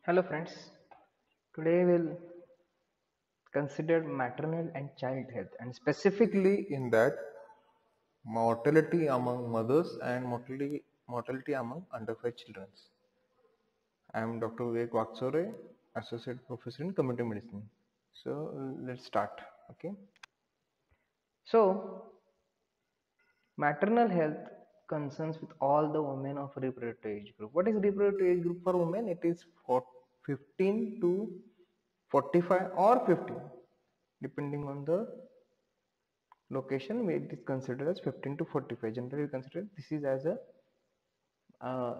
Hello friends, today we'll consider maternal and child health and specifically In that, mortality among mothers and mortality among under 5 children. I am Dr. Vivek Vaksore, Associate Professor in Community Medicine. So let's start. Okay. so maternal health concerns with all the women of reproductive age group. What is reproductive age group for women? It is for 15 to 45 or 50 depending on the location where it is considered as 15 to 45. Generally we consider this is as a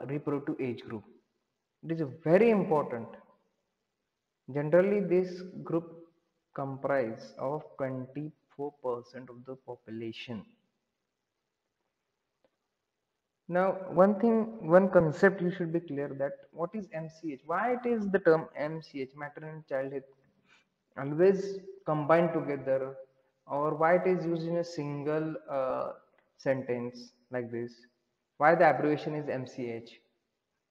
reproductive age group. It is very important. Generally, this group comprise of 24% of the population. Now, one concept you should be clear that what is MCH? Why it is the term MCH, maternal and child health, always combined together, or why it is used in a single sentence like this? Why the abbreviation is MCH?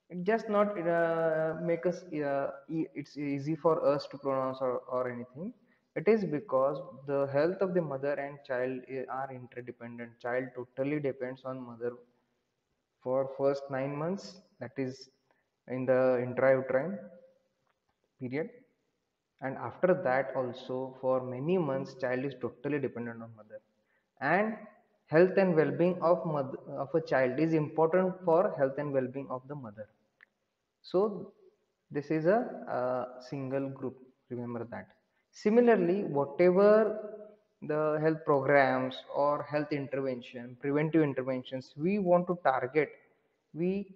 It just not make us it's easy for us to pronounce or anything. It is because the health of the mother and child are interdependent. Child totally depends on mother for first 9 months, that is in the intrauterine period, and after that also for many months child is totally dependent on mother. And health and well-being of mother of a child is important for health and well-being of the mother. So this is a, single group, remember that. Similarly, whatever the health programs or health intervention, preventive interventions we want to target, we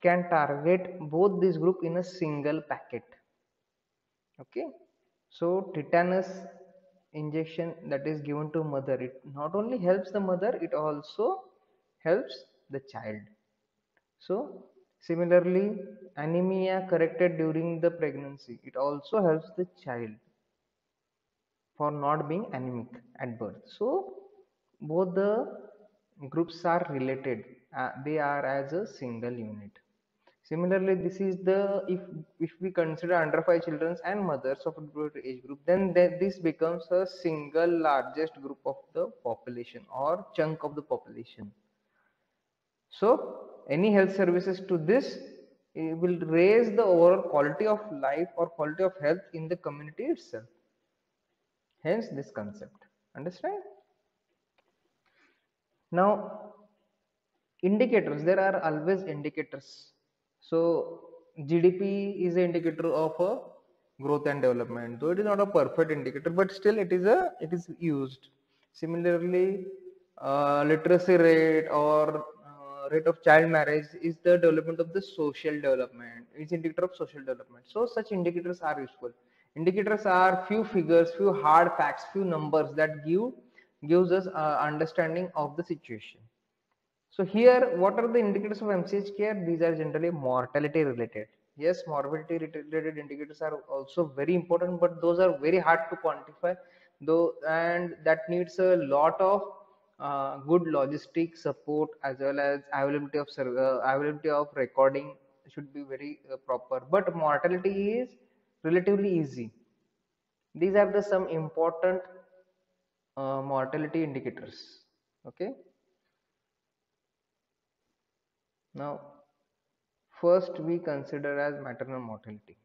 can target both this group in a single packet. Okay, so tetanus injection that is given to mother, it not only helps the mother, it also helps the child. So, similarly, anemia corrected during the pregnancy, it also helps the child for not being anemic at birth. So, both the groups are related, they are as a single unit. Similarly, this is the if we consider under 5 children and mothers of reproductive age group, then this becomes a single largest group of the population or chunk of the population. So, any health services to this will raise the overall quality of life or quality of health in the community itself. Hence, this concept. Understand? Now, indicators, there are always indicators. So, GDP is an indicator of a growth and development, though it is not a perfect indicator, but still it is used. Similarly, literacy rate or rate of child marriage is the development of the social development, is indicator of social development. So such indicators are useful. Indicators are few figures, few hard facts, few numbers that gives us understanding of the situation. So here, what are the indicators of MCH care? These are generally mortality related. Yes, morbidity related indicators are also very important, but those are very hard to quantify, though, and that needs a lot of good logistic support as well as availability of recording should be very proper. But mortality is relatively easy. These are the some important mortality indicators. Okay. Now, first we consider as maternal mortality.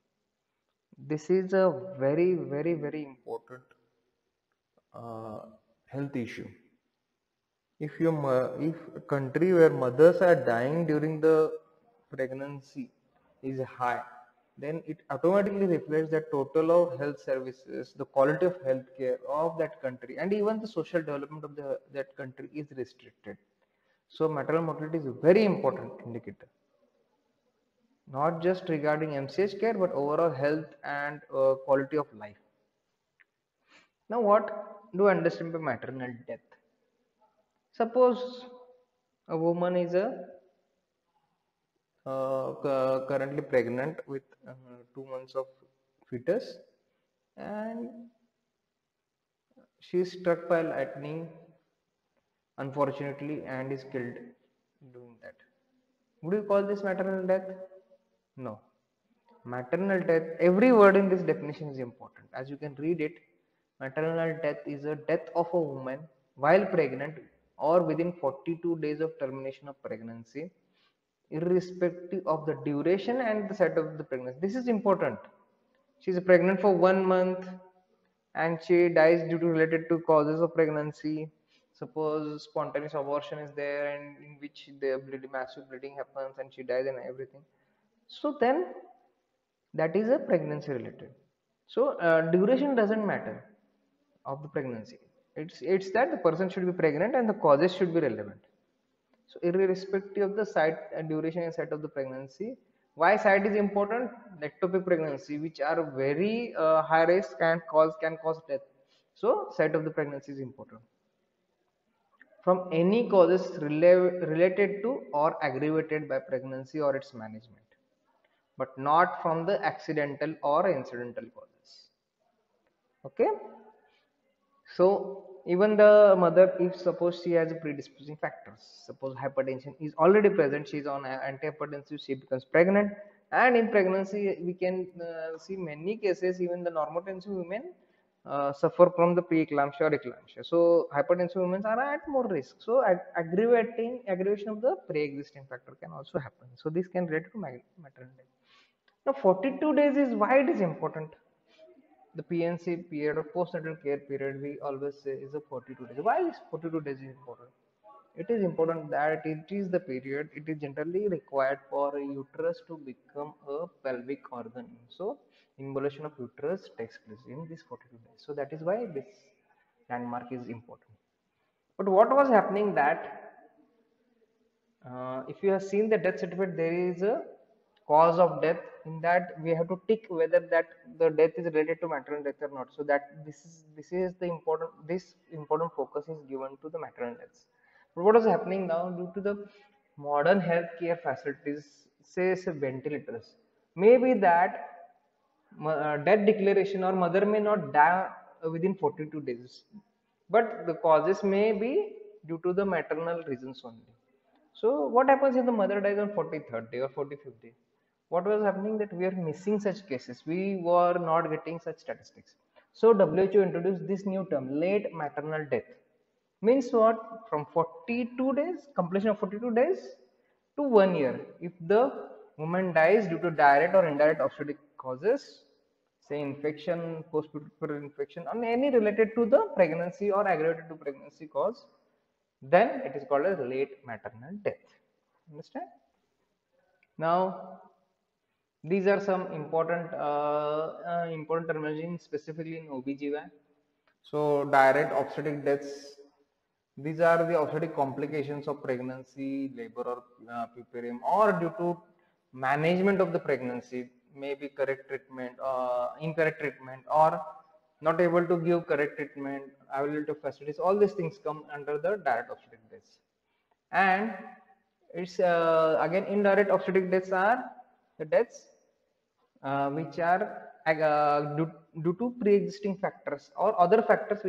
This is a very important Uh, Health issue. If a country where mothers are dying during the pregnancy is high, then it automatically reflects that total of health services, the quality of healthcare of that country, and even the social development of that country is restricted. So maternal mortality is a very important indicator, not just regarding MCH care, but overall health and quality of life. Now, what do I understand by maternal death? Suppose a woman is currently pregnant with 2 months of fetus, and she is struck by lightning, unfortunately, and is killed doing that. Would you call this maternal death? No. Maternal death, every word in this definition is important. As you can read it, maternal death is a death of a woman while pregnant or within 42 days of termination of pregnancy, irrespective of the duration and the set of the pregnancy. This is important. She's pregnant for 1 month and she dies due to related to causes of pregnancy. Suppose spontaneous abortion is there and in which the bleeding, massive bleeding happens and she dies and everything. So then that is a pregnancy related. So duration doesn't matter of the pregnancy. It's that the person should be pregnant and the causes should be relevant. So irrespective of the site duration and site of the pregnancy, why site is important? Ectopic pregnancy, which are very high risk and can cause death. So site of the pregnancy is important. From any causes related to or aggravated by pregnancy or its management, but not from the accidental or incidental causes. Okay. So even the mother, if suppose she has predisposing factors, suppose hypertension is already present, she is on antihypertensive, she becomes pregnant, and in pregnancy we can see many cases, even the normotensive women suffer from the preeclampsia or eclampsia. So hypertensive women are at more risk. So aggravation of the pre-existing factor can also happen. So this can relate to maternal death. Now 42 days is why it is important. The PNC period or postnatal care period we always say is a 42 days. Why is 42 days important? It is important that it is the period it is generally required for a uterus to become a pelvic organ. So involution of uterus takes place in this 42 days. So that is why this landmark is important. But what was happening that if you have seen the death certificate, there is a cause of death. In that we have to tick whether that the death is related to maternal death or not. So that this is the important focus is given to the maternal deaths. But what is happening now due to the modern healthcare facilities, say ventilators, maybe that death declaration or mother may not die within 42 days, but the causes may be due to the maternal reasons only. So what happens if the mother dies on 43rd day or 45th day? What was happening that we are missing such cases. We were not getting such statistics. So WHO introduced this new term, late maternal death. Means what? From 42 days, completion of 42 days to 1 year. If the woman dies due to direct or indirect obstetric causes, say infection, post-pubertal infection, or any related to the pregnancy or aggravated to pregnancy cause, then it is called as late maternal death. Understand? Now, these are some important terminology specifically in OBGYN. So, direct obstetric deaths. These are the obstetric complications of pregnancy, labor, or puerperium, or due to management of the pregnancy, maybe correct treatment, incorrect treatment, or not able to give correct treatment, availability of facilities. All these things come under the direct obstetric deaths. And it's again indirect obstetric deaths are the deaths which are due to pre-existing factors or other factors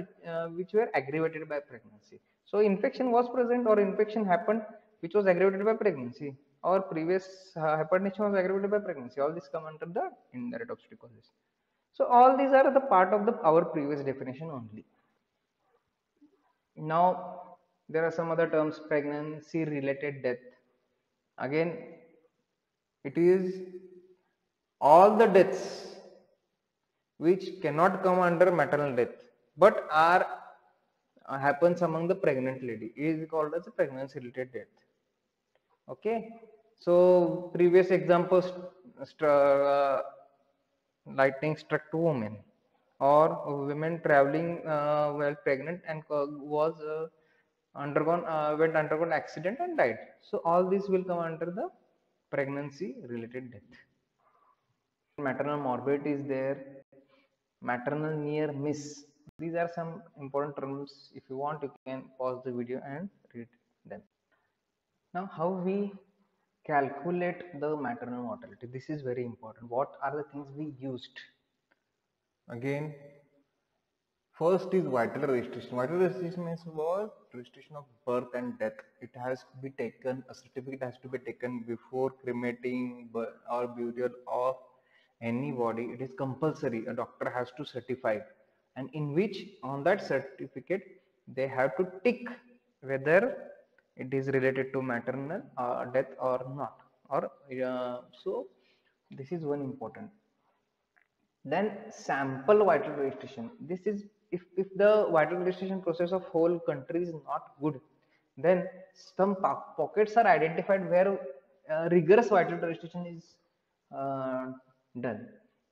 which were aggravated by pregnancy. So infection was present or infection happened which was aggravated by pregnancy or previous hypertension was aggravated by pregnancy. All these come under the indirect obstetric causes. So all these are the part of our previous definition only. Now there are some other terms, pregnancy related death. Again, it is all the deaths which cannot come under maternal death but are happens among the pregnant lady. It is called as a pregnancy related death. Okay, so previous examples, lightning struck two women or women traveling while pregnant and was went undergone accident and died. So all these will come under the pregnancy related death. Maternal morbidity is there, maternal near miss. These are some important terms. If you want, you can pause the video and read them. Now, how we calculate the maternal mortality? This is very important. What are the things we used? Again, first is vital registration. Vital registration means what? Registration of birth and death. It has to be taken, a certificate has to be taken before cremating or burial of anybody, it is compulsory. A doctor has to certify, and in which on that certificate they have to tick whether it is related to maternal death or not. Or so this is one important. Then sample vital registration. This is if the vital registration process of whole country is not good, then some pockets are identified where rigorous vital registration is uh, done.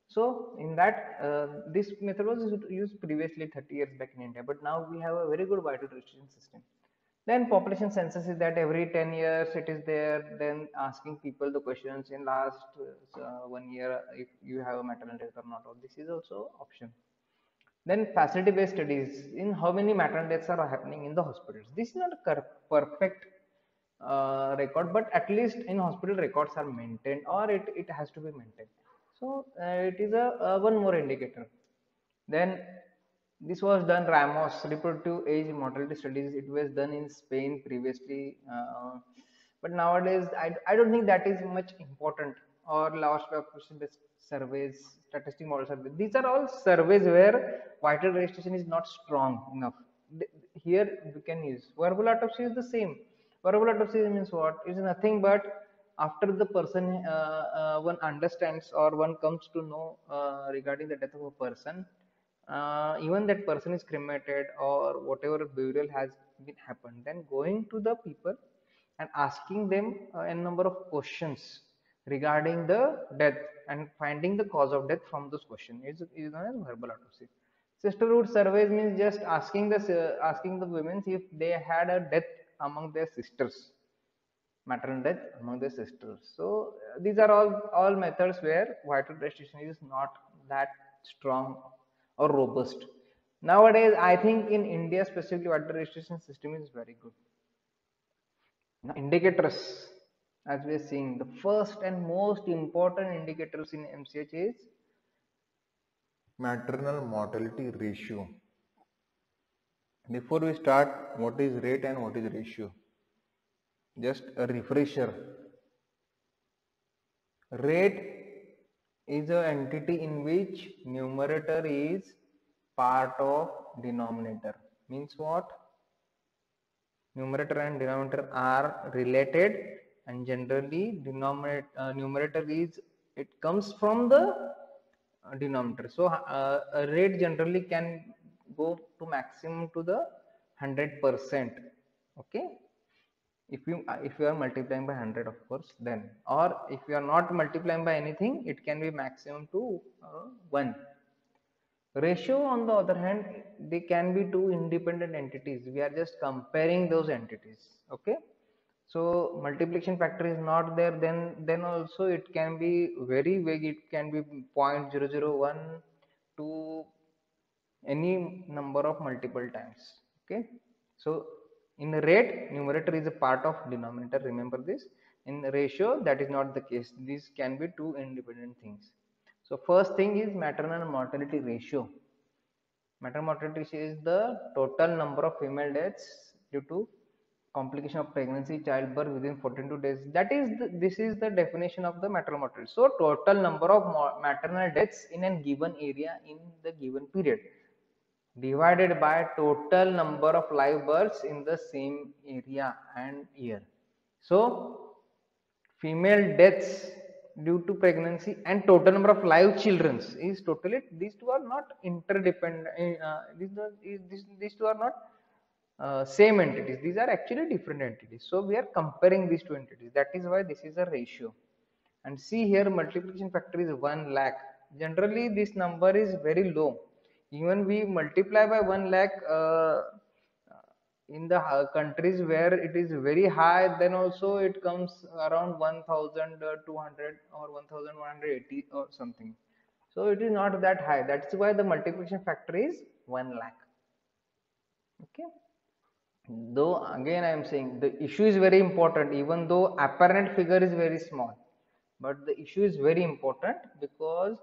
So in that this method was used previously 30 years back in India, but now we have a very good vital registration system. Then population census is that every 10 years it is there, then asking people the questions in last 1 year if you have a maternal death or not. Or this is also option. Then facility based studies in how many maternal deaths are happening in the hospitals. This is not a perfect record, but at least in hospital records are maintained, or it has to be maintained. So it is a one more indicator. Then this was done Ramos reproductive age mortality studies. It was done in Spain previously, but nowadays I don't think that is much important. Or last population based surveys, statistic model surveys. These are all surveys where vital registration is not strong enough. Here we can use verbal autopsy is the same. Verbal autopsy means what? It is nothing but after the person one understands or one comes to know regarding the death of a person, even that person is cremated or whatever burial has been happened, then going to the people and asking them a number of questions regarding the death and finding the cause of death from those questions is known as verbal autopsy. Sisterhood surveys means just asking the women if they had a death among their sisters, maternal death among their sisters. So these are all methods where vital registration is not that strong or robust. Nowadays, I think in India specifically, vital registration system is very good. Now, indicators, as we are seeing, the first and most important indicators in MCH is maternal mortality ratio. Before we start, what is rate and what is ratio? Just a refresher. Rate is an entity in which numerator is part of denominator. Means what? Numerator and denominator are related, and generally numerator is, it comes from the denominator. So a rate generally can go to maximum to the 100%. Okay, if you are multiplying by 100, of course, then, or if you are not multiplying by anything, it can be maximum to 1. Ratio, on the other hand, they can be two independent entities. We are just comparing those entities. Okay, so multiplication factor is not there, then also it can be very vague. It can be 0.001 to any number of multiple times. Okay, so in the rate, numerator is a part of denominator, remember this. In ratio, that is not the case. These can be two independent things. So first thing is maternal mortality ratio. Maternal mortality ratio is the total number of female deaths due to complication of pregnancy, childbirth within 42 days. That is this is the definition of the maternal mortality. So total number of maternal deaths in a given area in the given period divided by total number of live births in the same area and year. So female deaths due to pregnancy and total number of live children is totally, these two are not interdependent. These two are not same entities. These are actually different entities. So we are comparing these two entities. That is why this is a ratio. And see here, multiplication factor is 1 lakh. Generally, this number is very low. Even we multiply by 1 lakh in the countries where it is very high, then also it comes around 1200 or 1180 or something. So it is not that high. That's why the multiplication factor is 1 lakh. Okay, though again I am saying the issue is very important, even though apparent figure is very small, but the issue is very important because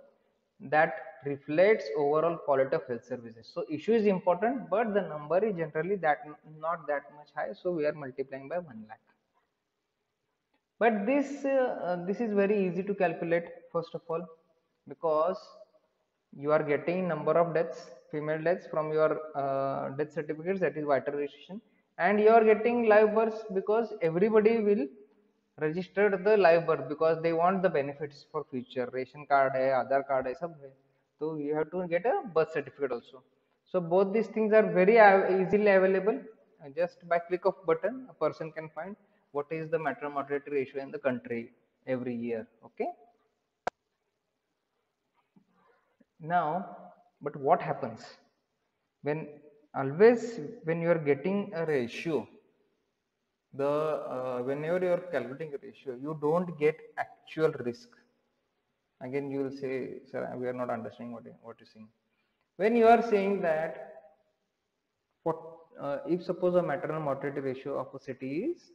that reflects overall quality of health services. So issue is important, but the number is generally that not that much high, so we are multiplying by 1 lakh. But this is very easy to calculate. First of all, because you are getting number of deaths, female deaths from your death certificates, that is vital registration, and you are getting live births because everybody will register the live birth because they want the benefits for future. Ration card hai, Aadhaar card hai, sab hai. So you have to get a birth certificate also. So both these things are very easily available. Just by click of button, a person can find what is the maternal mortality ratio in the country every year. Okay. Now, but what happens when always when you are getting a ratio, the whenever you are calculating a ratio, you don't get actual risk. Again, you will say, sir, we are not understanding what you're saying. When you are saying that, what if suppose a maternal mortality ratio of a city is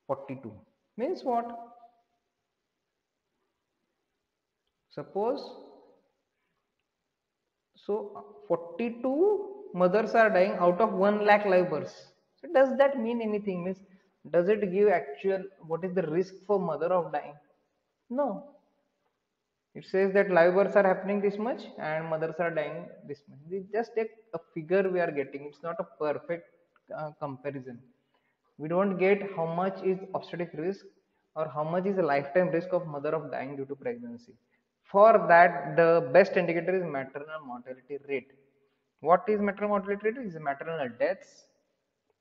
42, means what? Suppose so 42 mothers are dying out of 1 lakh live births. So does that mean anything? Means does it give actual what is the risk for mother of dying? No. It says that live births are happening this much and mothers are dying this much. It's just a figure we are getting. It's not a perfect comparison. We don't get how much is obstetric risk or how much is the lifetime risk of mother of dying due to pregnancy. For that, the best indicator is maternal mortality rate. What is maternal mortality rate? It is maternal deaths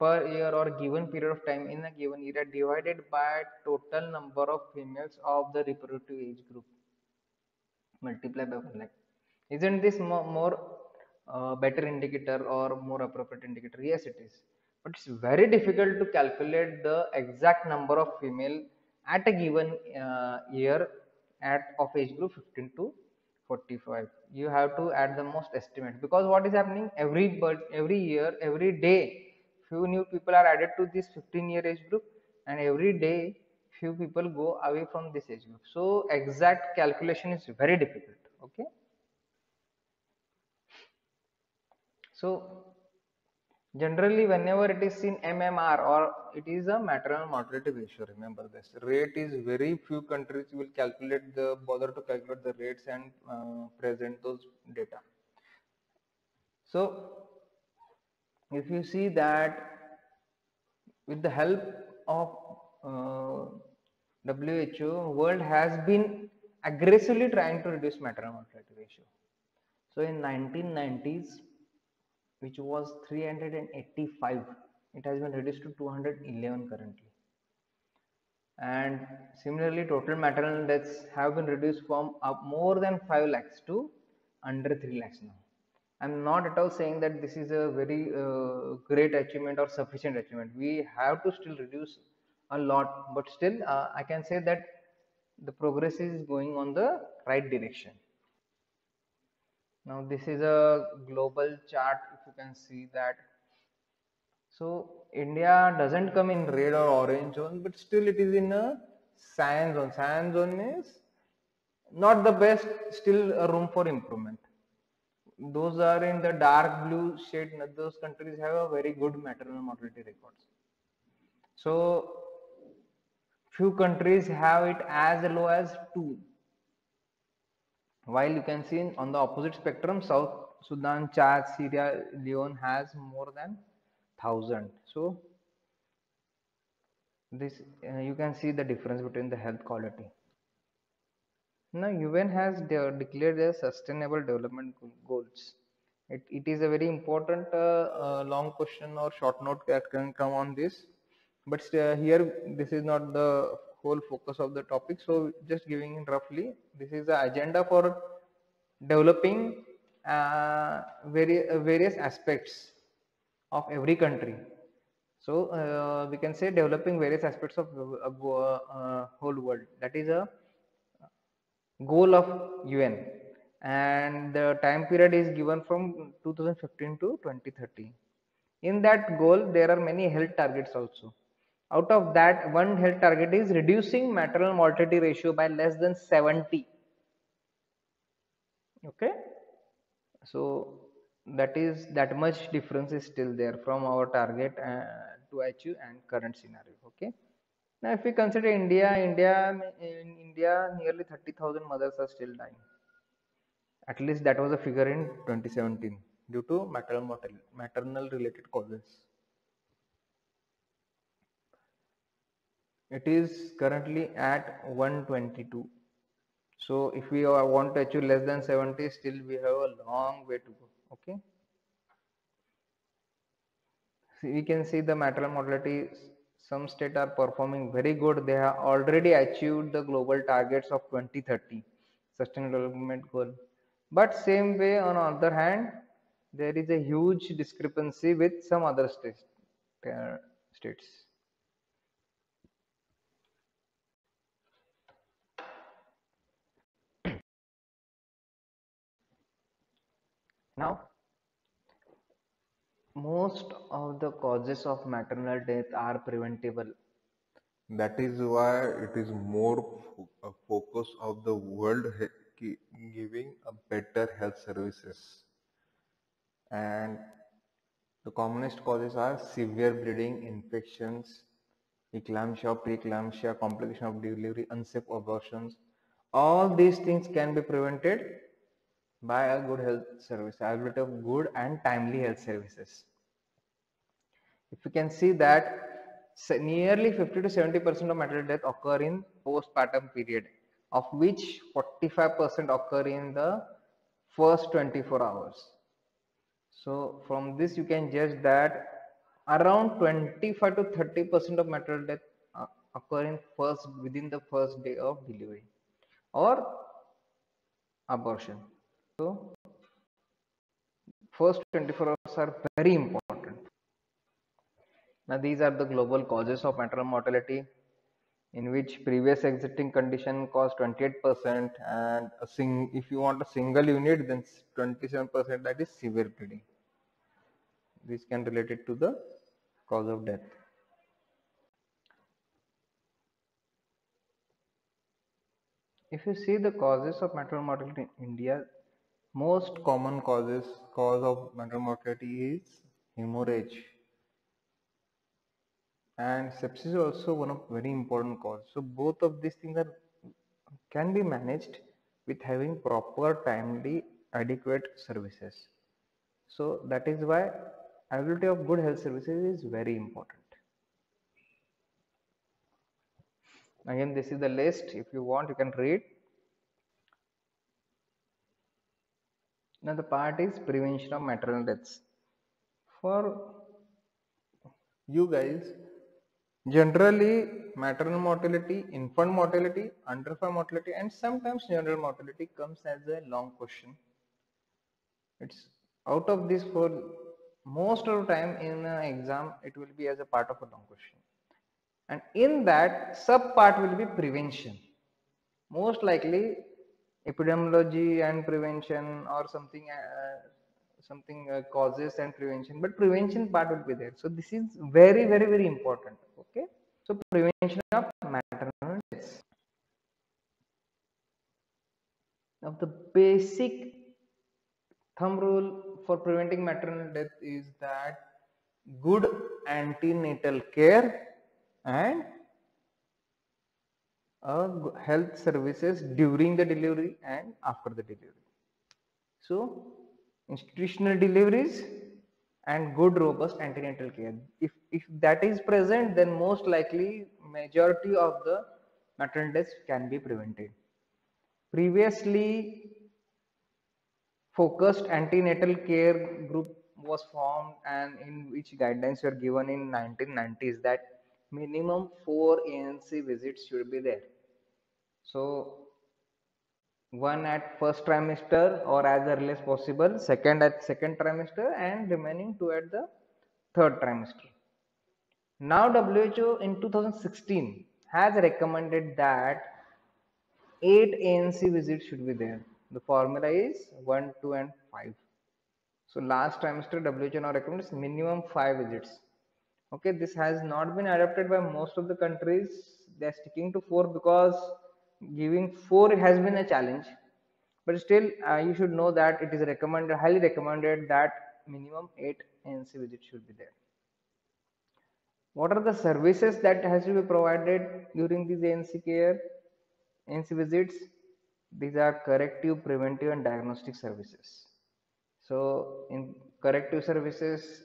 per year or given period of time in a given year divided by total number of females of the reproductive age group multiply by 1 lakh. Isn't this more better indicator or more appropriate indicator? Yes, it is. But it's very difficult to calculate the exact number of female at a given year at of age group 15 to 45. You have to add the most estimate because what is happening every year, every day, few new people are added to this 15-year age group, and every day few people go away from this age group. So exact calculation is very difficult. Okay. So generally whenever it is in MMR or it is a maternal mortality ratio, remember this rate is very few countries will calculate the bother to calculate the rates and present those data. So if you see that with the help of WHO, world has been aggressively trying to reduce maternal mortality ratio. So in 1990s, which was 385, it has been reduced to 211 currently. And similarly, total maternal deaths have been reduced from more than 5 lakhs to under 3 lakhs now. I'm not at all saying that this is a very great achievement or sufficient achievement. We have to still reduce a lot, but still I can say that the progress is going on the right direction. Now this is a global chart. If you can see that, so India doesn't come in red or orange zone, but still it is in a cyan zone. Cyan zone means not the best, still a room for improvement. Those are in the dark blue shade. Those countries have a very good maternal mortality records. So few countries have it as low as 2. While you can see on the opposite spectrum, South Sudan, Chad, Syria, Leone has more than 1000. So this you can see the difference between the health quality. Now UN has declared their sustainable development goals. It is a very important long question or short note that can come on this, but here this is not the whole focus of the topic, so just giving in roughly. This is the agenda for developing various aspects of every country. So we can say developing various aspects of whole world. That is a goal of UN, and the time period is given from 2015 to 2030. In that goal, there are many health targets also. Out of that, one health target is reducing maternal mortality ratio by less than 70. Okay, so that much difference is still there from our target to achieve and current scenario. Okay. Now, if we consider India, in India, nearly 30,000 mothers are still dying. At least that was a figure in 2017 due to maternal related causes. It is currently at 122. So if we want to achieve less than 70, still we have a long way to go. Okay. We can see the maternal mortality. Some states are performing very good. They have already achieved the global targets of 2030 Sustainable Development Goal. But same way, on the other hand, there is a huge discrepancy with some other states. Now, most of the causes of maternal death are preventable. That is why it is more a focus of the world giving a better health services. And the commonest causes are severe bleeding, infections, eclampsia, preeclampsia, complication of delivery, unsafe abortions. All these things can be prevented by a good health service, availability of good and timely health services. If you can see that nearly 50 to 70% of maternal death occur in postpartum period, of which 45% occur in the first 24 hours. So from this you can judge that around 25 to 30% of maternal death occur in within the first day of delivery or abortion. So first 24 hours are very important. Now these are the global causes of maternal mortality, in which previous existing condition caused 28%, and if you want a single unit, then 27%, that is severe bleeding. This can relate it to the cause of death. If you see the causes of maternal mortality in India, most common cause of maternal mortality is hemorrhage, and sepsis is also one of very important cause. So both of these things can be managed with having proper, timely, adequate services. So that is why availability of good health services is very important. Again, this is the list. If you want, you can read. Now the part is prevention of maternal deaths. For you guys, generally maternal mortality, infant mortality, under 5 mortality, and sometimes general mortality comes as a long question. It's out of this, for most of the time in an exam it will be as a part of a long question, and in that sub part will be prevention. Most likely epidemiology and prevention, or something causes and prevention, but prevention part will be there. So this is very very very important. Okay, so prevention of maternal deaths. Now the basic thumb rule for preventing maternal death is that good antenatal care and health services during the delivery and after the delivery. So institutional deliveries and good robust antenatal care, if that is present, then most likely majority of the maternal deaths can be prevented. Previously, focused antenatal care group was formed, and in which guidelines were given in 1990s that minimum 4 ANC visits should be there. So one at first trimester or as early as possible, second at second trimester, and remaining 2 at the third trimester. Now WHO in 2016 has recommended that 8 ANC visits should be there. The formula is 1, 2 and 5. So last trimester WHO now recommends minimum 5 visits. Okay, this has not been adopted by most of the countries. They are sticking to 4 because giving 4 has been a challenge. But still, you should know that it is recommended, highly recommended, that minimum 8 ANC visits should be there. What are the services that has to be provided during these ANC visits? These are corrective, preventive, and diagnostic services. So in corrective services,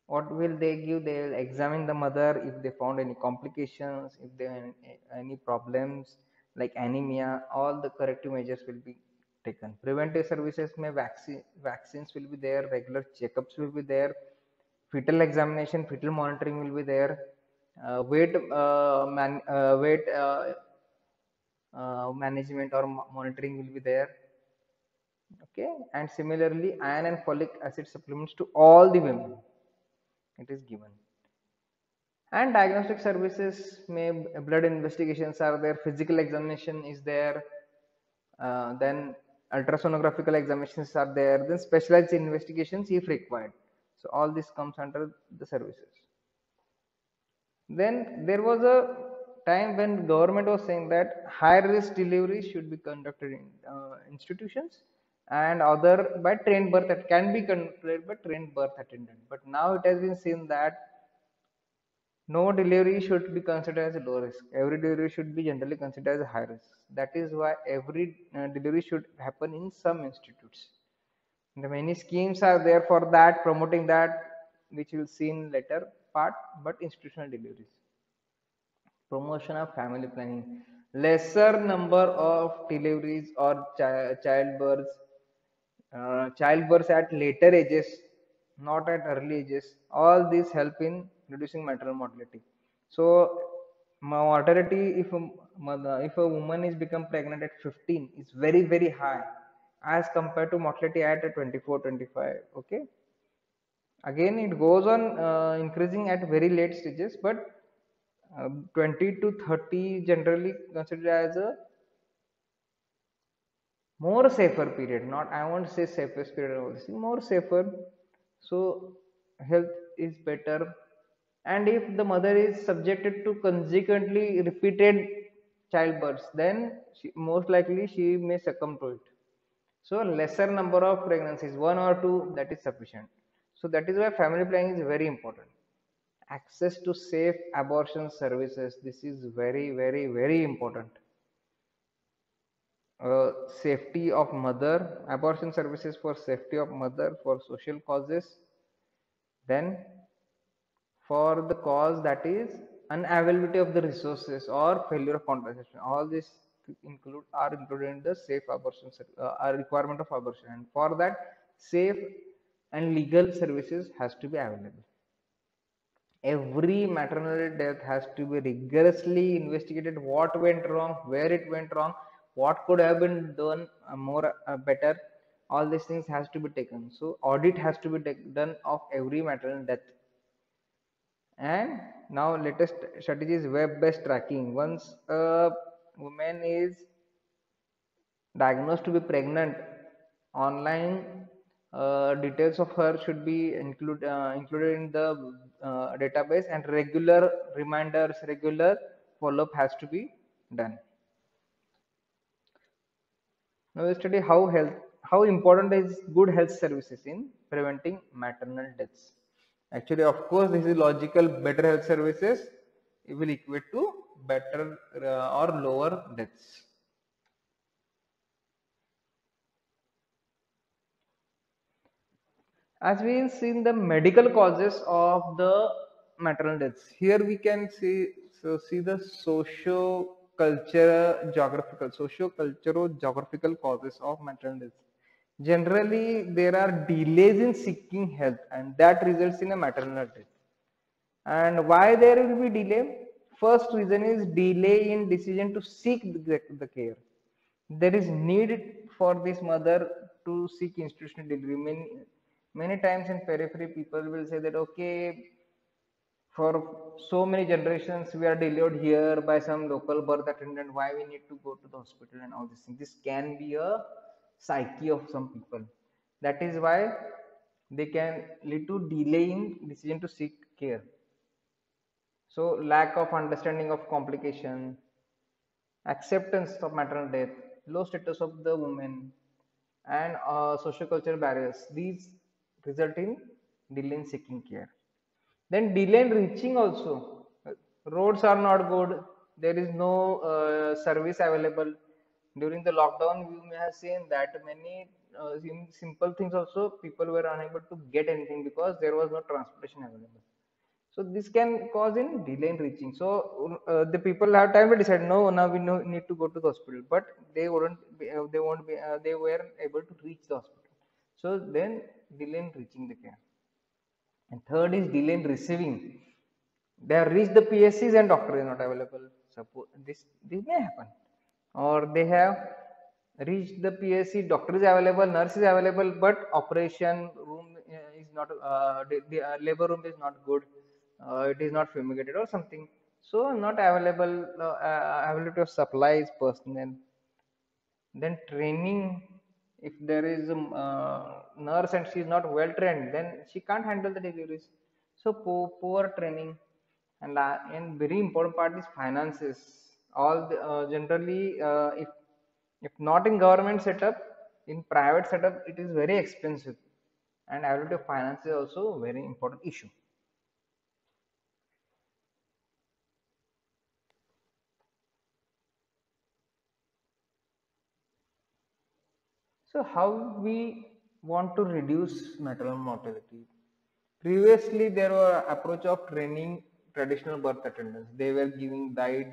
what will they give? They will examine the mother if they found any complications, if there are any problems like anemia. All the corrective measures will be taken. Preventive services may vaccines will be there, regular checkups will be there, fetal examination, fetal monitoring will be there, weight management or monitoring will be there. Okay, and similarly iron and folic acid supplements to all the women it is given. And diagnostic services may blood investigations are there, physical examination is there, then ultrasonographical examinations are there, then specialized investigations if required. So all this comes under the services. Then there was a time when government was saying that high risk deliveries should be conducted in institutions, and other by trained birth that can be conducted by trained birth attendant. But now it has been seen that no delivery should be considered as low risk. Every delivery should be generally considered as high risk. That is why every delivery should happen in some institutes. The many schemes are there for that, promoting that, which we'll see in later part. But institutional deliveries, promotion of family planning, lesser number of deliveries or childbirths at later ages, not at early ages. All these help in reducing maternal mortality. So mortality, if a woman is become pregnant at 15, is very high as compared to mortality at 24, 25. Okay, again it goes on increasing at very late stages, but 20 to 30 generally considered as a more safer period. Not, I won't say safest period also, more safer. So health is better. And if the mother is subjected to consequently repeated childbirths, then most likely she may succumb to it. So lesser number of pregnancies, one or two, that is sufficient. So that is why family planning is very important. Access to safe abortion services, this is very important. Safety of mother, abortion services for safety of mother, for social causes, then for the cause that is unavailability of the resources or failure of contraception. All these are included in the safe abortion requirement of abortion, and for that safe and legal services has to be available. Every maternal death has to be rigorously investigated. What went wrong, where it went wrong, what could have been done more better. All these things has to be taken. So audit has to be done of every maternal death. And now latest strategy is web-based tracking. Once a woman is diagnosed to be pregnant, online details of her should be included in the database, and regular reminders, regular follow-up has to be done. Now we study how important is good health services in preventing maternal deaths. Actually, of course, this is logical. Better health services will equate to better or lower deaths. As we have seen the medical causes of the maternal deaths, here we can see the socio-cultural geographical causes of maternal deaths. Generally there are delays in seeking help, and that results in a maternal death. And why there will be delay? First reason is delay in decision to seek the care. There is need for this mother to seek institutional delivery. Many times in periphery people will say that, okay, for so many generations we are delayed here by some local birth attendant, why we need to go to the hospital and all these things. This can be a psyche of some people. That is why they can lead to delay in decision to seek care. So lack of understanding of complication, acceptance of maternal death, low status of the woman, and socio-cultural barriers. These result in delay in seeking care. Then delay in reaching also. Roads are not good. There is no service available. During the lockdown, you may have seen that many simple things also people were unable to get anything because there was no transportation available. So this can cause in delay in reaching. So the people have time to decide. No, now we need to go to the hospital, but they wouldn't. They won't be. They weren't able to reach the hospital. So then delay in reaching the care. And third is delay in receiving. They have reached the PSCs and doctor is not available. Suppose this may happen, or they have reached the PSC, doctor is available, nurse is available, but operation room is not the labor room is not good. It is not fumigated or something. So not available. Availability of supplies, personnel, then training. If there is a nurse and she is not well trained, then she can't handle the deliveries. So poor training. And very important part is finances. All the, generally if not in government setup, in private setup it is very expensive, and availability of finance is also a very important issue. So how we want to reduce maternal mortality? Previously, there were approach of training traditional birth attendants. They were given diet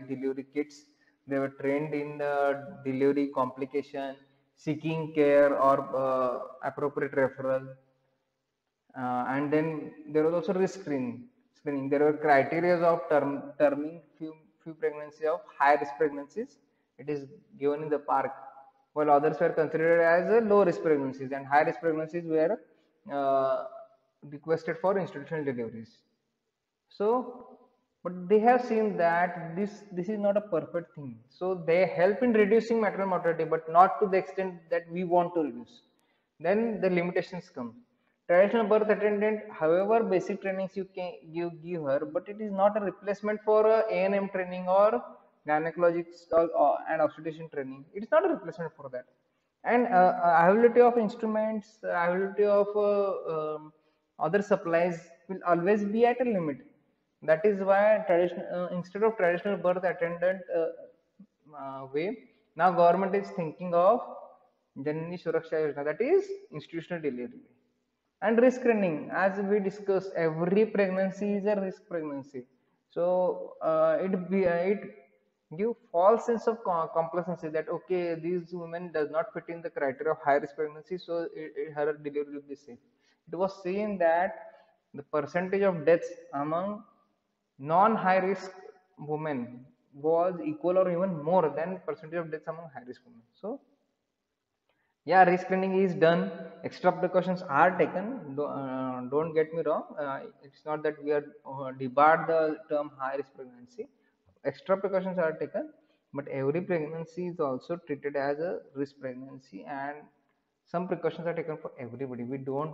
delivery kits. They were trained in the delivery complication, seeking care or appropriate referral. And then there was also risk screening. There were criteria of terming few pregnancies of high risk pregnancies. It is given in the park, while others were considered as low risk pregnancies, and high risk pregnancies were uh, requested for institutional deliveries. So, but they have seen that this is not a perfect thing. So they help in reducing maternal mortality, but not to the extent that we want to reduce. Then the limitations come. Traditional birth attendant, however, basic trainings you give her, but it is not a replacement for A&M training or gynecologics and obstetrician training. It is not a replacement for that. And availability of instruments, availability of other supplies will always be at a limit. That is why instead of traditional birth attendant way, now government is thinking of Janani Suraksha Yojana, that is institutional delivery. And risk screening, as we discussed, every pregnancy is a risk pregnancy. So it give false sense of complacency that okay, these women does not fit in the criteria of high risk pregnancy, so her delivery will be safe. It was seen that the percentage of deaths among non high risk women was equal or even more than percentage of deaths among high risk women. So yeah, rescreening is done, extra precautions are taken. Don't get me wrong, it's not that we are debarred the term high risk pregnancy. Extra precautions are taken, but every pregnancy is also treated as a risk pregnancy, and some precautions are taken for everybody. We don't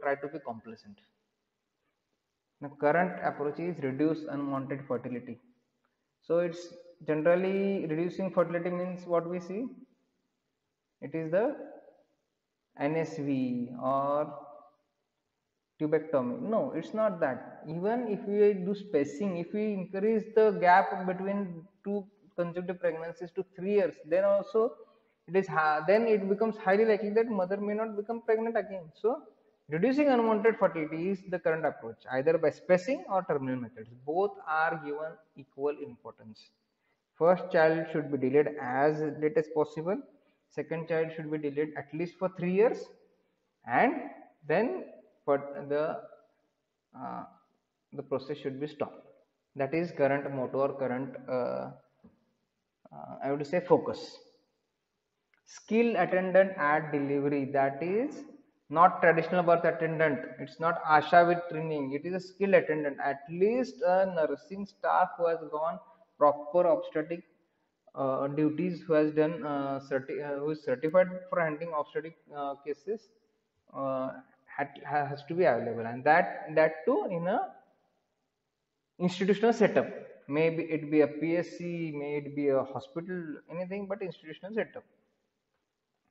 try to be complacent. The current approach is reduce unwanted fertility. So it's generally reducing fertility means what we see, it is the NSV or tubectomy. No, it's not that. Even if we do spacing, if we increase the gap between two consecutive pregnancies to 3 years, then also then it becomes highly likely that mother may not become pregnant again. So reducing unwanted fertility is the current approach, either by spacing or terminal methods. Both are given equal importance. First child should be delayed as late as possible. Second child should be delayed at least for 3 years, and then for uh, the process should be stopped. That is current motto or current I would say focus. Skill attendant at delivery, that is not traditional birth attendant. It's not Asha with training. It is a skill attendant, at least a nursing staff who has gone proper obstetric duties, who has done who is certified for handling obstetric cases, uh, has to be available, and that too in a institutional setup. Maybe it be a PSC, may it be a hospital, anything but institutional setup.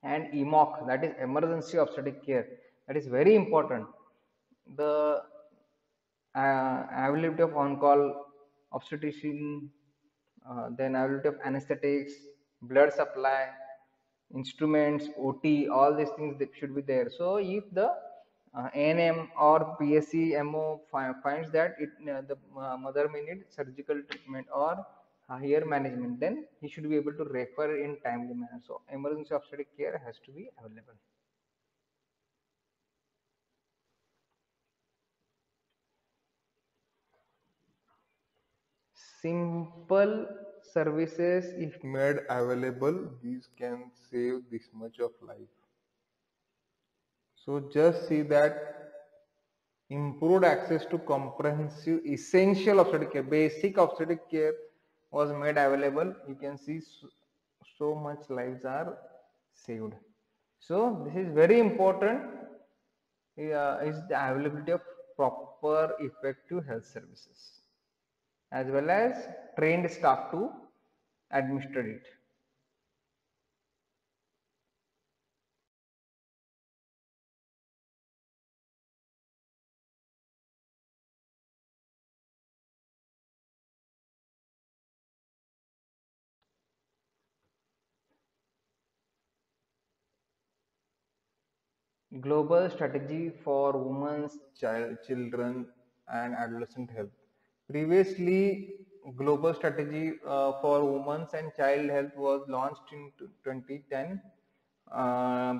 And EMOC, that is emergency obstetric care, that is very important. The availability of on-call obstetrician, then availability of anesthetics, blood supply, instruments, OT, all these things that should be there. So if the ANM or PSCMO finds that the mother may need surgical treatment or higher management, then he should be able to refer in timely manner. So emergency obstetric care has to be available. Simple services, if If made available, these can save this much of life. So just see that improved access to comprehensive essential obstetric care, basic obstetric care was made available. You can see so much lives are saved. So this is very important, is the availability of proper effective health services as well as trained staff to administer it. Global strategy for women's, Children and adolescent health. previously global strategy for women's and child health was launched in 2010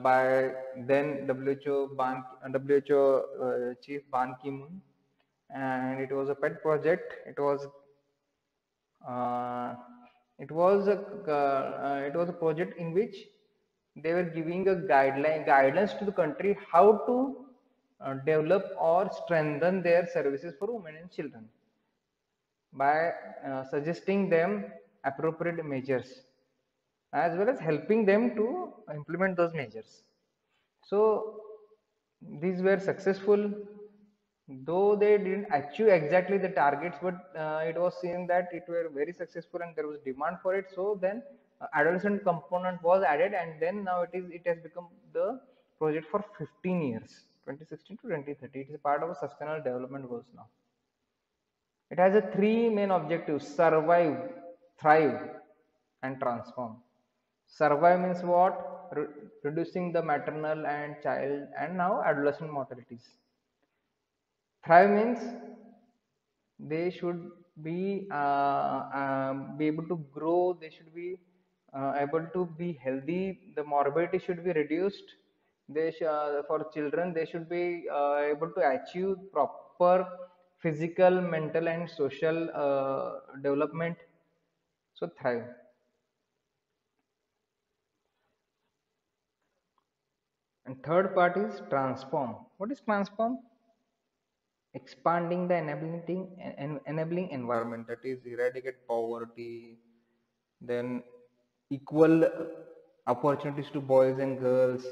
by then WHO chief Ban Ki-moon, and it was a pet project. Uh, it was a project in which they were giving a guidance to the country how to develop or strengthen their services for women and children by suggesting them appropriate measures as well as helping them to implement those measures. So these were successful, though they didn't achieve exactly the targets, but it was seen that it were very successful and there was demand for it. So then adolescent component was added, and then now it has become the project for 15 years, 2016 to 2030. It is a part of a sustainable development goals now. It has a three main objectives: survive, thrive, and transform. Survive means what? Reducing the maternal and child and now adolescent mortalities. Thrive means they should be able to grow. They should be able to be healthy. The morbidity should be reduced. For children, they should be able to achieve proper physical, mental, and social development. So thrive. And third part is transform. What is transform? Expanding the enabling environment, That is eradicate poverty, then equal opportunities to boys and girls,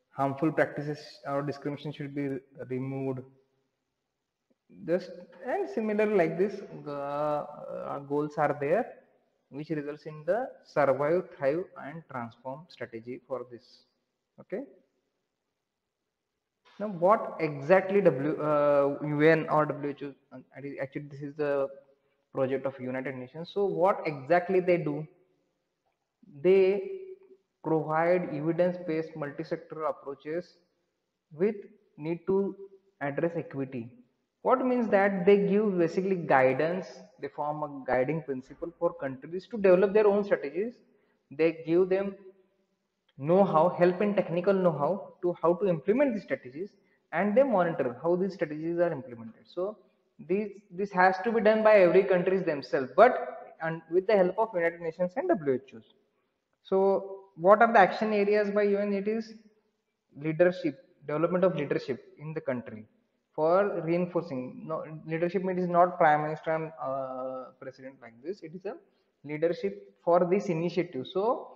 harmful practices or discrimination should be removed. Just and similar like this goals are there, which results in the survive, thrive, and transform strategy for this. Okay. Now, what exactly UN or WHO? Actually, this is the project of United Nations. So, what exactly they do? They provide evidence-based multi-sectoral approaches with need to address equity. What means that they give basically guidance, they form a guiding principle for countries to develop their own strategies. They give them know-how, help in technical know-how to how to implement these strategies, and they monitor how these strategies are implemented. So this has to be done by every countries themselves, but and with the help of United Nations and WHOs. So what are the action areas by UN? It is leadership, development of leadership in the country for reinforcing. No, leadership is not prime minister and president like this. It is a leadership for this initiative. So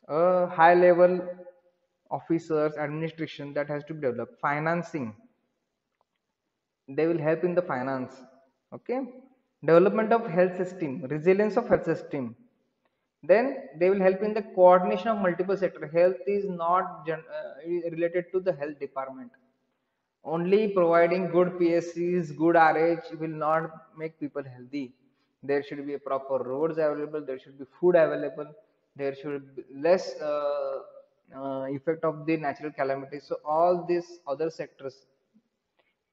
high level officers, administration that has to be developed. Financing, they will help in the finance. Okay. Development of health system, resilience of health system, then they will help in the coordination of multiple sector. Health is not related to the health department. Only providing good PSCs, good RH will not make people healthy. There should be a proper roads available, there should be food available, there should be less effect of the natural calamities. So all these other sectors,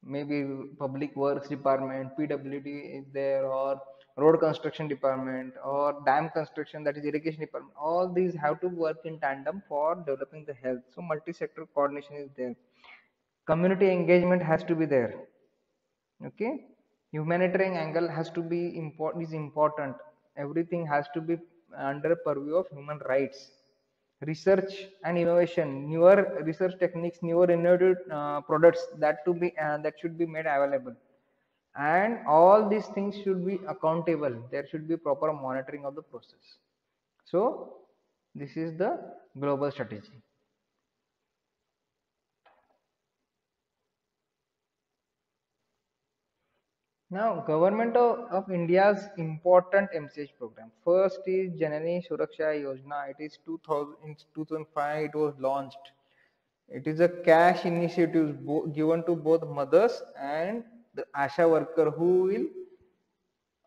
maybe public works department, pwd is there, or road construction department, or dam construction, that is irrigation department, all these have to work in tandem for developing the health. So multi-sector coordination is there, community engagement has to be there. Okay, humanitarian angle has to be important. Everything has to be under purview of human rights. Research and innovation, newer research techniques, newer innovative products, that should be made available, and all these things should be accountable. There should be proper monitoring of the process. So this is the global strategy. Now, Government of India's important MCH program. First is Janani Suraksha Yojana. It is 2000, in 2005 it was launched. It is a cash initiative given to both mothers and the ASHA worker, who will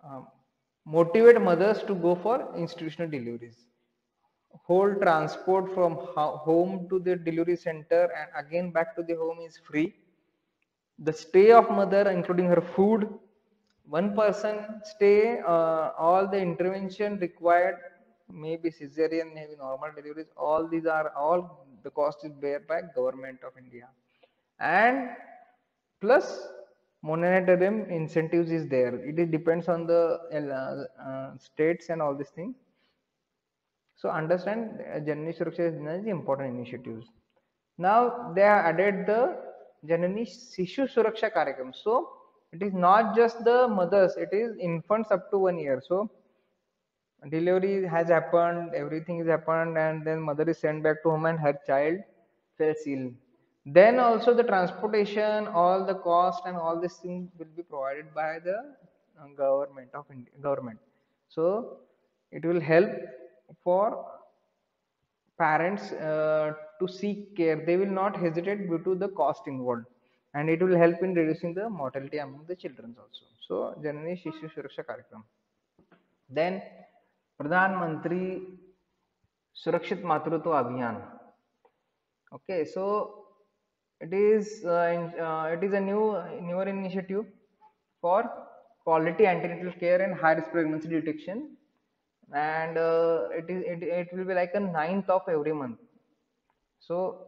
um, motivate mothers to go for institutional deliveries. Whole transport from home to the delivery center and again back to the home is free. The stay of mother, including her food, one person stay, all the intervention required, maybe cesarean, maybe normal deliveries, all these are, all the cost is bear by Government of India. And plus monetary incentives is there. It depends on the states and all these things. So understand, Janani Suraksha Yojana is important initiatives. Now they have added the Janani Sishu Suraksha Karyakram. So it is not just the mothers, it is infants up to 1 year. So delivery has happened, everything is happened, and then mother is sent back to home and her child fell ill. Then also the transportation, all the cost and all these things will be provided by the government of India, government. So it will help for parents to seek care. They will not hesitate due to the cost involved, and it will help in reducing the mortality among the children also. So Janani Shishu Suraksha Karyakram. Then Pradhan Mantri Surakshit Matrutva Abhiyan. Okay, so it is a newer initiative for quality antenatal care and high risk pregnancy detection, and it will be like a ninth of every month. So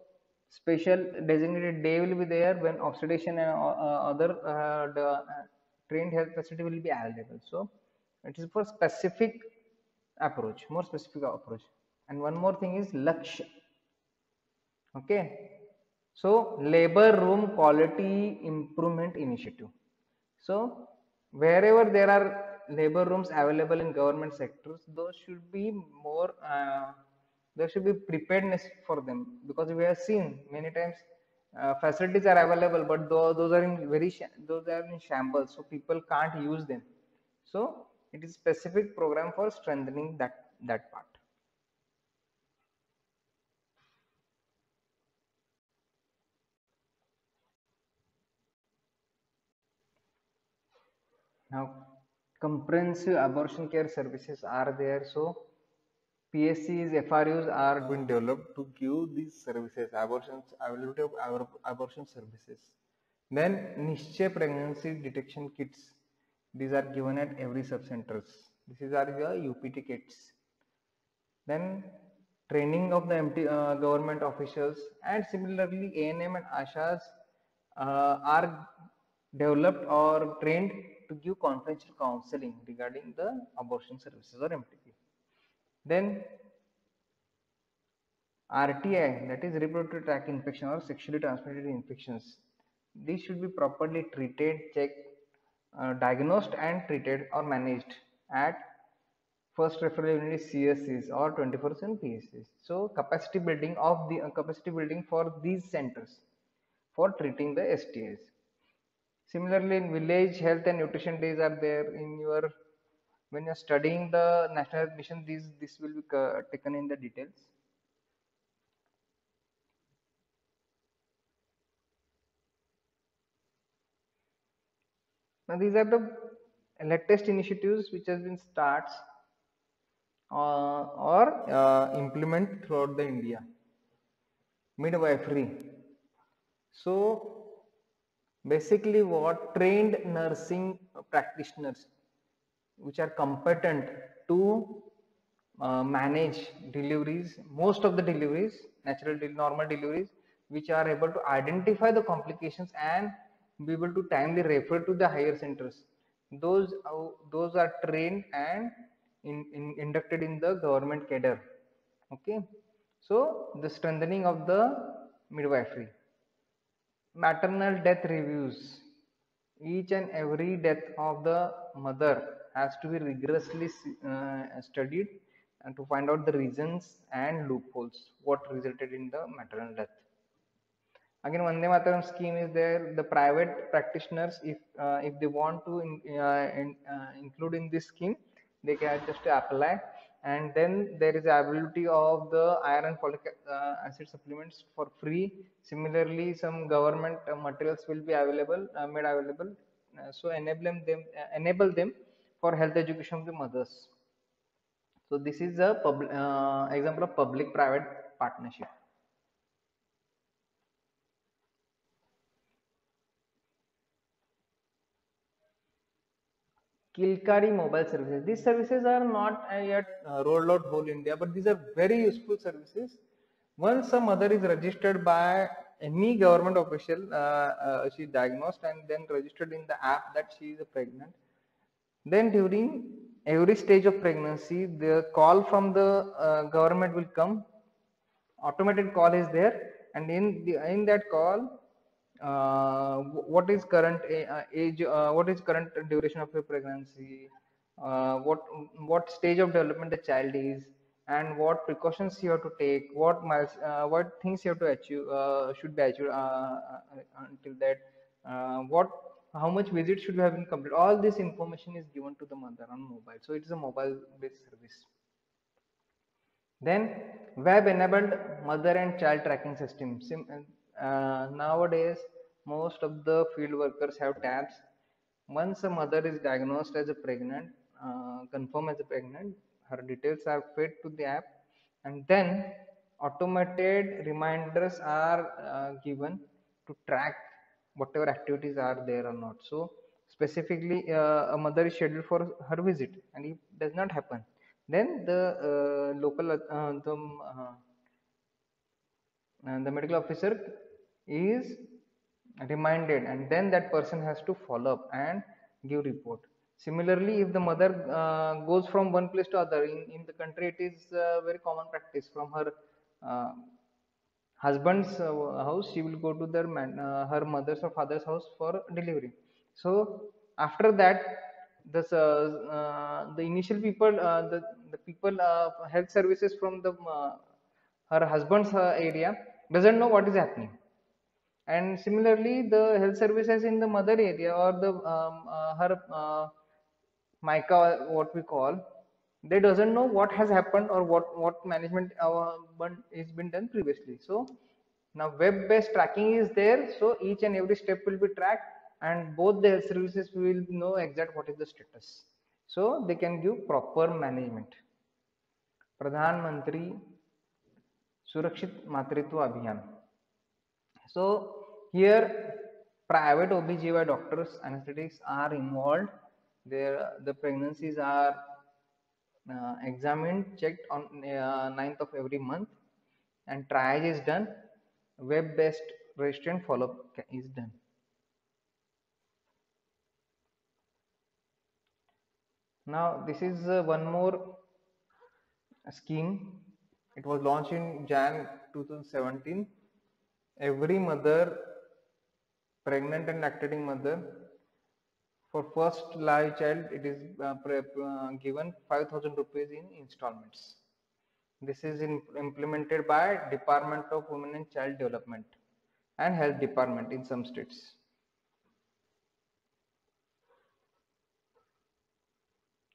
special designated day will be there when obstetrician and other trained health facility will be available. So it is for specific approach, more specific approach. And one more thing is Laksh. Okay. So labor room quality improvement initiative. So wherever there are labor rooms available in government sectors, those should be more, there should be preparedness for them, because we have seen many times facilities are available, but those are in those are in shambles, so people can't use them. So it is specific program for strengthening that part. Now, comprehensive abortion care services are there. So, PSCs, FRUs are Been developed to give these services, availability of abortion services. then Nishchay pregnancy detection kits. These are given at every sub centers. These are the UPT kits. Then training of the government officials, and similarly ANM and ASHAs are developed or trained to give confidential counseling regarding the abortion services or MTP. Then RTI, that is reproductive tract infection or sexually transmitted infections. These should be properly treated, checked, diagnosed and treated or managed at first referral unit is CSCs or 24/7 PSCs. So capacity building for these centers for treating the STIs. Similarly, in village health and nutrition days are there in your, when you're studying the national health mission. This will be taken in the details. Now these are the latest initiatives which has been starts or implement throughout the India. Midwifery. So basically what trained nursing practitioners which are competent to manage deliveries, most of the deliveries, normal deliveries, which are able to identify the complications and be able to timely refer to the higher centers. Those are trained and inducted in the government cadre. Okay, so the strengthening of the midwifery. Maternal death reviews. Each and every death of the mother has to be rigorously studied and to find out the reasons and loopholes what resulted in the maternal death. Again, Vande Mataram scheme is there. The private practitioners, if they want to include in this scheme, they can just apply. And then there is availability of the iron and folic acid supplements for free. Similarly, some government materials will be available, made available. So enable them for health education of the mothers. So this is a example of public-private partnership. Kilkari mobile services. These services are not yet rolled out whole India, but these are very useful services. Once a mother is registered by any government official, she is diagnosed and then registered in the app that she is pregnant. Then during every stage of pregnancy, the call from the government will come. Automated call is there, and in that call, what is current age, what is current duration of your pregnancy, what stage of development the child is, and what precautions you have to take, what things you have to achieve, should be achieved until that, what how much visits should have been completed. All this information is given to the mother on mobile, so it is a mobile based service. Then web-enabled mother and child tracking system. Nowadays, most of the field workers have tabs. Once a mother is diagnosed as a pregnant, confirmed as a pregnant, her details are fed to the app, and then automated reminders are given to track whatever activities are there or not. So specifically, a mother is scheduled for her visit, and if does not happen, then the medical officer is reminded, and then that person has to follow up and give report. Similarly, if the mother goes from one place to other in the country, it is very common practice from her uh, husband's house she will go to her mother's or father's house for delivery. So after that, the initial people, the people health services from the her husband's area doesn't know what is happening. And similarly, the health services in the mother area or the her mica, what we call, they doesn't know what has happened or what management is been done previously. So now web based tracking is there, so each and every step will be tracked, and both the health services will know exact what is the status, so they can give proper management. Pradhan Mantri Surakshit Matritva Abhiyan. So here private OBGYN doctors, anesthetics are involved. The pregnancies are examined, checked on 9th of every month, and triage is done. Web-based registered follow-up is done. Now this is one more scheme. It was launched in Jan 2017. Every mother, pregnant and lactating mother, for first live child, it is given 5,000 rupees in installments. This is implemented by Department of Women and Child Development and Health Department in some states.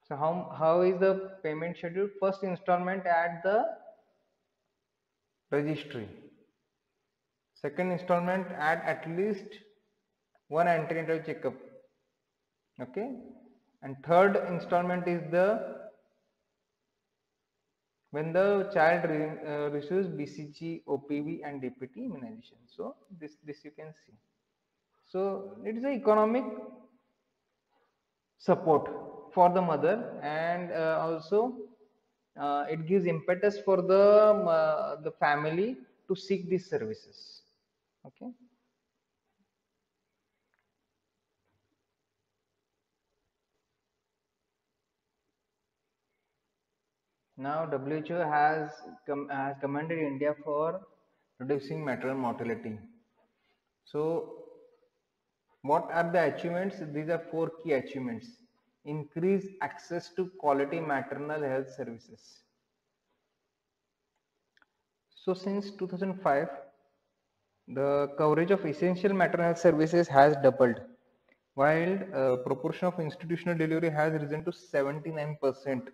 So how is the payment schedule? First installment at the registry. Second installment at least one antenatal checkup. Okay, and third installment is the when the child receives BCG, OPV, and DPT immunization. So this you can see. So it is an economic support for the mother, and also it gives impetus for the family to seek these services. Okay. Now WHO has commended India for reducing maternal mortality. So what are the achievements? These are four key achievements. Increase access to quality maternal health services. So since 2005, the coverage of essential maternal health services has doubled, while proportion of institutional delivery has risen to 79%.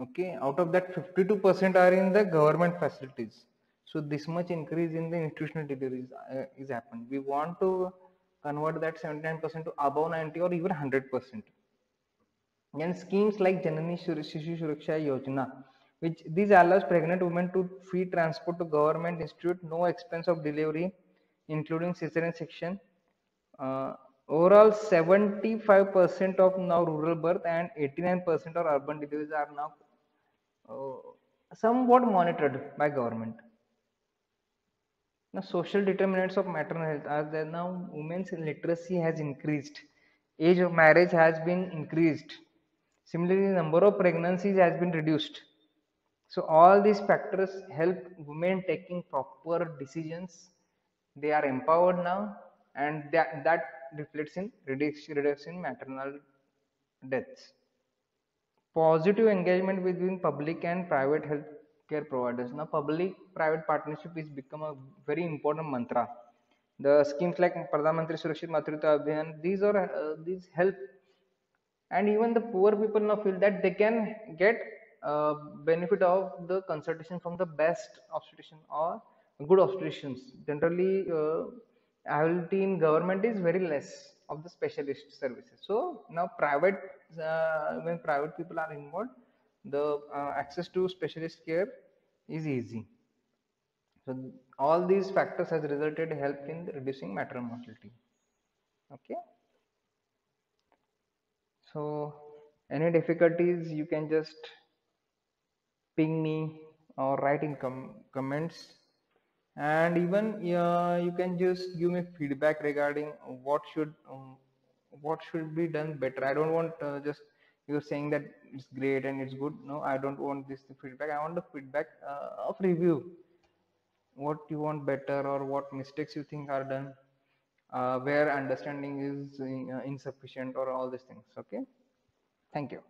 Okay, out of that 52% are in the government facilities. So this much increase in the institutional deliveries is happened. We want to convert that 79% to above 90 or even 100%. And schemes like Janani Shishu Suraksha Yojana, which these allows pregnant women to free transport to government institute, no expense of delivery, including cesarean section. Overall, 75% of now rural birth and 89% of urban deliveries are now somewhat monitored by government. Now, social determinants of maternal health are that now women's literacy has increased, age of marriage has been increased. Similarly, the number of pregnancies has been reduced. So all these factors help women taking proper decisions. They are empowered now, and that reflects in reduction in maternal deaths. Positive engagement between public and private healthcare providers. Now, public-private partnership is become a very important mantra. The schemes like Pradhan Mantri Surakshit Matritva Abhiyan, these help, and even the poor people now feel that they can get benefit of the consultation from the best obstetrician or good obstetricians. Generally, availability in government is very less of the specialist services. So now when private people are involved, the access to specialist care is easy. So all these factors has resulted help in reducing maternal mortality. Okay. So any difficulties you can just ping me or write in comments, and even you can just give me feedback regarding what should be done better. I don't want just you saying that it's great and it's good. No, I don't want this feedback. I want the feedback of review, what you want better or what mistakes you think are done, where understanding is insufficient or all these things. Okay, thank you.